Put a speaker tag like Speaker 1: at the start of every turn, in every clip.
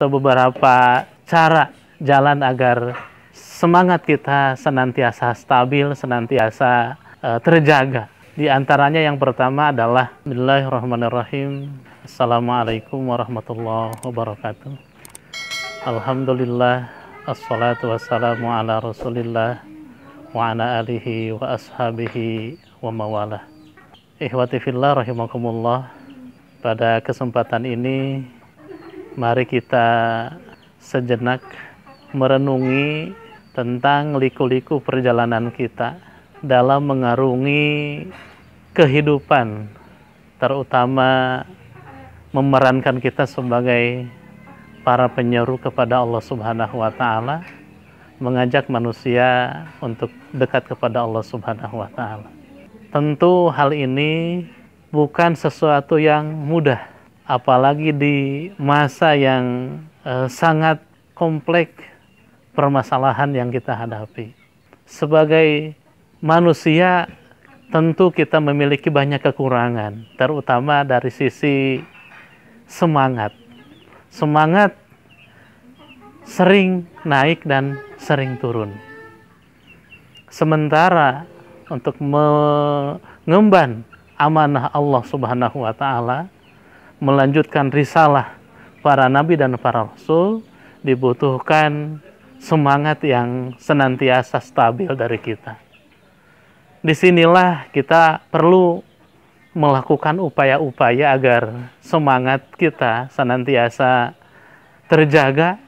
Speaker 1: beberapa cara jalan agar semangat kita senantiasa stabil, senantiasa terjaga. Di antaranya yang pertama adalah Bismillahirrahmanirrahim. Assalamualaikum warahmatullahi wabarakatuh. Alhamdulillah, assalatu wassalamu ala rasulillah wa ala alihi wa ashabihi wa mawalah. Ikhwati fillah rahimakumullah. Pada kesempatan ini mari kita sejenak merenungi tentang liku-liku perjalanan kita dalam mengarungi kehidupan, terutama memerankan kita sebagai para penyeru kepada Allah Subhanahu wa Ta'ala, mengajak manusia untuk dekat kepada Allah Subhanahu wa Ta'ala. Tentu hal ini bukan sesuatu yang mudah, apalagi di masa yang sangat kompleks permasalahan yang kita hadapi. Sebagai manusia, tentu kita memiliki banyak kekurangan, terutama dari sisi semangat. Semangat sering naik dan sering turun. Sementara untuk mengemban amanah Allah Subhanahu wa Ta'ala, melanjutkan risalah para nabi dan para rasul, dibutuhkan semangat yang senantiasa stabil dari kita. Disinilah kita perlu melakukan upaya-upaya agar semangat kita senantiasa terjaga,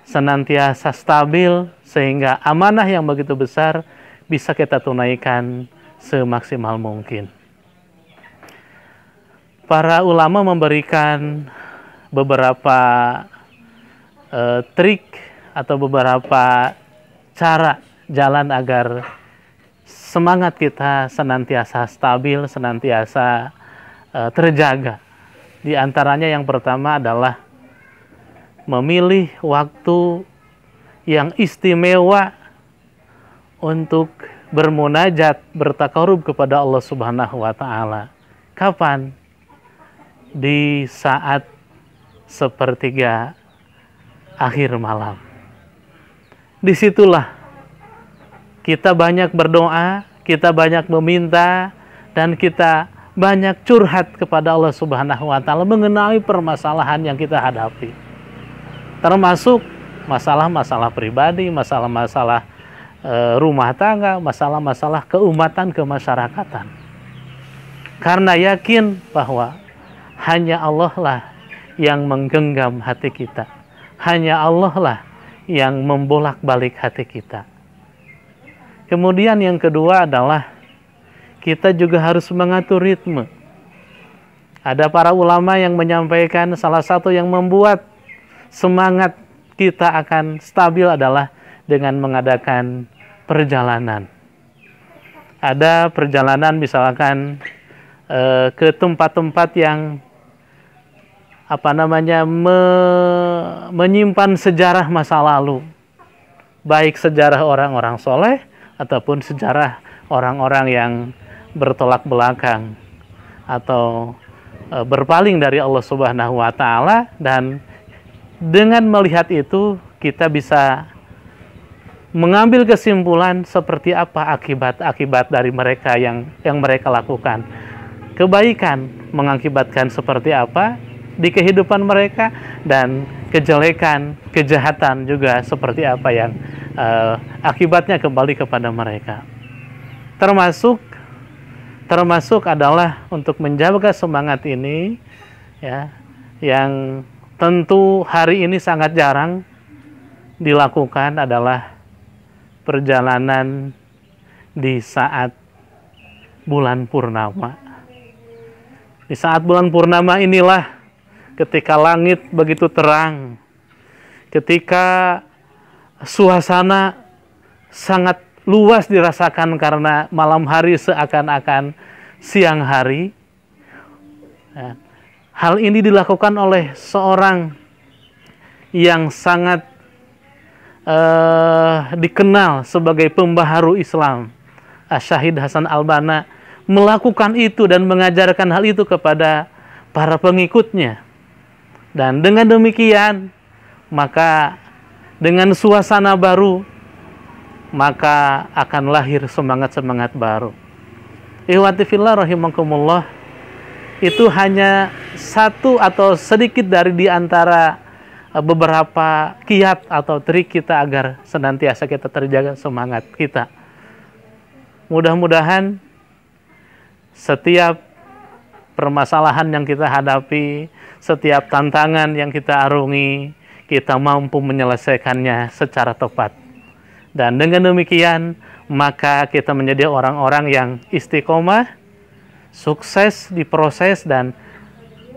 Speaker 1: senantiasa stabil, sehingga amanah yang begitu besar bisa kita tunaikan semaksimal mungkin. Para ulama memberikan beberapa trik atau beberapa cara jalan agar semangat kita senantiasa stabil, senantiasa terjaga. Di antaranya yang pertama adalah memilih waktu yang istimewa untuk bermunajat, bertakarub kepada Allah Subhanahu wa Ta'ala. Kapan? Di saat sepertiga akhir malam. Disitulah kita banyak berdoa, kita banyak meminta, dan kita banyak curhat kepada Allah Subhanahu wa Ta'ala mengenai permasalahan yang kita hadapi. Termasuk masalah-masalah pribadi, masalah-masalah rumah tangga, masalah-masalah keumatan, kemasyarakatan. Karena yakin bahwa hanya Allah lah yang menggenggam hati kita. Hanya Allah lah yang membolak-balik hati kita. Kemudian yang kedua adalah kita juga harus mengatur ritme. Ada para ulama yang menyampaikan salah satu yang membuat semangat kita akan stabil adalah dengan mengadakan perjalanan. Ada perjalanan misalkan ke tempat-tempat yang menyimpan sejarah masa lalu, baik sejarah orang-orang soleh ataupun sejarah orang-orang yang bertolak belakang atau berpaling dari Allah Subhanahu wa Ta'ala, dan dengan melihat itu kita bisa mengambil kesimpulan seperti apa akibat-akibat dari mereka yang mereka lakukan. Kebaikan mengakibatkan seperti apa di kehidupan mereka, dan kejelekan, kejahatan juga seperti apa yang akibatnya kembali kepada mereka. Termasuk adalah untuk menjaga semangat ini, ya, yang tentu hari ini sangat jarang dilakukan adalah perjalanan di saat bulan purnama. Di saat bulan purnama inilah ketika langit begitu terang, ketika suasana sangat luas dirasakan karena malam hari seakan-akan siang hari. Hal ini dilakukan oleh seorang yang sangat dikenal sebagai pembaharu Islam, Syahid Hasan Al-Banna, melakukan itu dan mengajarkan hal itu kepada para pengikutnya. Dan dengan demikian, maka dengan suasana baru, maka akan lahir semangat-semangat baru. Ikhwati fillah rahimakumullah, itu hanya satu atau sedikit dari di antara beberapa kiat atau trik kita agar senantiasa kita terjaga semangat kita. Mudah-mudahan setiap permasalahan yang kita hadapi, setiap tantangan yang kita arungi, kita mampu menyelesaikannya secara tepat. Dan dengan demikian, maka kita menjadi orang-orang yang istiqomah, sukses di proses, dan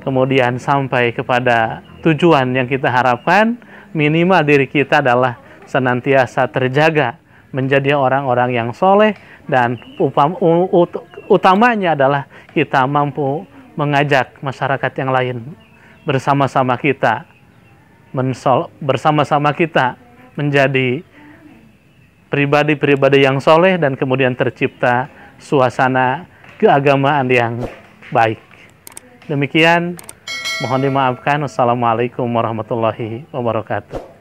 Speaker 1: kemudian sampai kepada tujuan yang kita harapkan. Minimal diri kita adalah senantiasa terjaga menjadi orang-orang yang soleh, dan utamanya adalah kita mampu mengajak masyarakat yang lain bersama-sama kita, bersama-sama kita menjadi pribadi-pribadi yang soleh, dan kemudian tercipta suasana keagamaan yang baik. Demikian, mohon dimaafkan. Wassalamualaikum warahmatullahi wabarakatuh.